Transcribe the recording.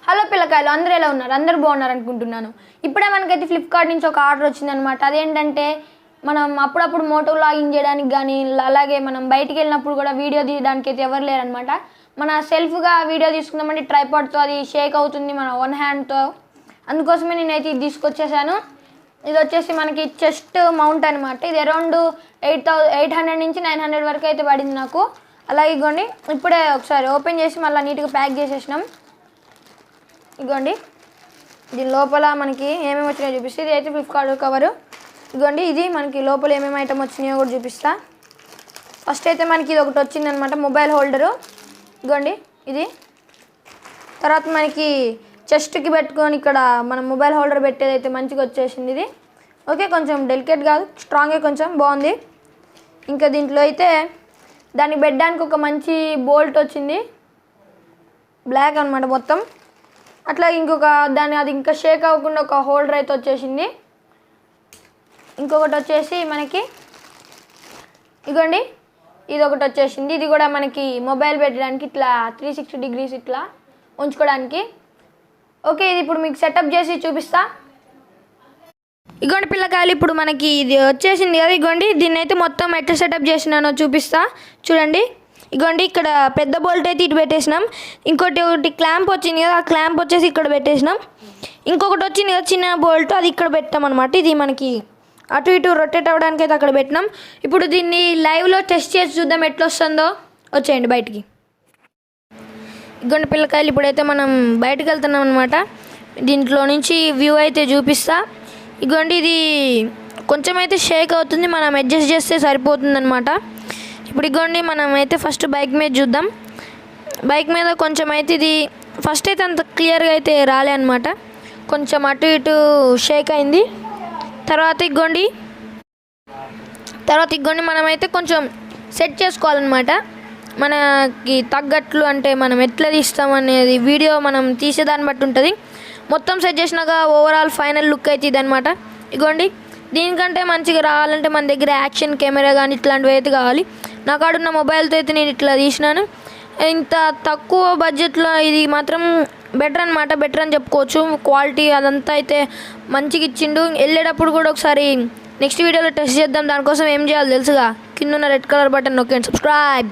Hello పిల్లకాయలు, అందరూ ఎలా ఉన్నారు? అందరూ బాగున్నారు అనుకుంటున్నాను. ఇప్పుడే మనకైతే ఫ్లిప్కార్ట్ నుంచి ఒక ఆర్డర్ వచ్చిందనమాట. అదేంటంటే మనం అప్పుడప్పుడు మోటో లాగిన్ చేయడానికి కానీ, అలాగే మనం బయటికి వెళ్ళినప్పుడు కూడా వీడియో తీయడానికి అయితే ఎవరు లేరనమాట. మన సెల్ఫ్గా వీడియో తీసుకుందామంటే ట్రైపాడ్తో అది షేక్ అవుతుంది మన వన్ హ్యాండ్తో. అందుకోసమే నేనైతే ఇది తీసుకొచ్చేసాను. ఇది వచ్చేసి మనకి చెస్ట్ మౌంట్ అనమాట. ఇది అరౌండ్ 800 నుంచి 900 వరకు అయితే పడింది నాకు. అలాగే ఇగోండి, ఇప్పుడే ఒకసారి ఓపెన్ చేసి మళ్ళీ నీట్గా ప్యాక్ చేసేసినాం. ఇగోండి, దీని లోపల మనకి ఏమేమి వచ్చినాయో చూపిస్తే ఇది అయితే ఫ్లిప్కార్ట్ కవరు. ఇగోండి, ఇది మనకి లోపల ఏమేమి ఐటమ్ వచ్చినాయో కూడా చూపిస్తా. ఫస్ట్ అయితే మనకి ఇది ఒకటి వచ్చిందనమాట, మొబైల్ హోల్డరు. ఇగోండి ఇది. తర్వాత మనకి చెస్ట్కి పెట్టుకొని ఇక్కడ మనం మొబైల్ హోల్డర్ పెట్టేది అయితే మంచిగా వచ్చేసింది ఇది. ఓకే, కొంచెం డెలికేట్ కాదు, స్ట్రాంగే, కొంచెం బాగుంది. ఇంకా దీంట్లో అయితే దాన్ని పెట్టడానికి ఒక మంచి బోల్ట్ వచ్చింది, బ్లాక్ అనమాట మొత్తం. అట్లా ఇంకొక దాన్ని అది ఇంకా షేక్ అవ్వకుండా ఒక హోల్డర్ అయితే వచ్చేసింది. ఇంకొకటి వచ్చేసి మనకి ఇగోండి, ఇది ఒకటి వచ్చేసింది. ఇది కూడా మనకి మొబైల్ పెట్టడానికి ఇట్లా 360 degrees ఇట్లా ఉంచుకోవడానికి. ఓకే, ఇది ఇప్పుడు మీకు సెటప్ చేసి చూపిస్తా. ఇగోండి పిల్లకాయలు, ఇప్పుడు మనకి ఇది వచ్చేసింది కదా. ఇగోండి, దీన్ని అయితే మొత్తం ఎట్లా సెటప్ చేసినానో చూపిస్తా చూడండి. ఇగోండి, ఇక్కడ పెద్ద బోల్ట్ అయితే ఇటు పెట్టేసినాం. ఒకటి క్లాంప్ వచ్చింది కదా, ఆ క్లాంప్ వచ్చేసి ఇక్కడ పెట్టేసినాం. ఇంకొకటి వచ్చింది కదా చిన్న బోల్ట్, అది ఇక్కడ పెట్టాం అనమాట. ఇది మనకి అటు ఇటు రొటేట్ అవ్వడానికి అయితే అక్కడ పెట్టినాం. ఇప్పుడు దీన్ని లైవ్లో టెస్ట్ చేసి చూద్దాం ఎట్లా వస్తుందో. వచ్చేయండి బయటికి. ఇగోండి పిల్లకాయలు, ఇప్పుడైతే మనం బయటకు వెళ్తున్నాం అనమాట. దీంట్లో నుంచి వ్యూ అయితే చూపిస్తా. ఇగోండి, ఇది కొంచెం అయితే షేక్ అవుతుంది, మనం అడ్జస్ట్ చేస్తే సరిపోతుంది అనమాట. ఇప్పుడు ఇగోండి, మనం అయితే ఫస్ట్ బైక్ మీద చూద్దాం. బైక్ మీద కొంచెం అయితే ఇది ఫస్ట్ అయితే అంత క్లియర్గా అయితే రాలే అనమాట, కొంచెం అటు ఇటు షేక్ అయింది. తర్వాత ఇగోండి మనమైతే కొంచెం సెట్ చేసుకోవాలన్నమాట. మనకి తగ్గట్లు అంటే మనం ఎట్లా తీస్తాం అనేది వీడియో మనం తీసేదాన్ని బట్టి ఉంటుంది. మొత్తం సెట్ చేసినాక ఓవరాల్ ఫైనల్ లుక్ అయితే ఇదనమాట. ఇగోండి, దీనికంటే మంచిగా రావాలంటే మన దగ్గర యాక్షన్ కెమెరా కానీ ఇట్లాంటివి అయితే కావాలి. నా కాడున్న మొబైల్తో అయితే నేను ఇట్లా తీసినాను. ఇంత తక్కువ బడ్జెట్లో ఇది మాత్రం బెటర్ అనమాట, బెటర్ అని చెప్పుకోవచ్చు. క్వాలిటీ అదంతా అయితే మంచిగా ఇచ్చిండు. వెళ్ళేటప్పుడు కూడా ఒకసారి నెక్స్ట్ వీడియోలో టెస్ట్ చేద్దాం. దానికోసం ఏం చేయాలి తెలుసుగా, కింద ఉన్న రెడ్ కలర్ బటన్ నొక్కండి, సబ్స్క్రైబ్.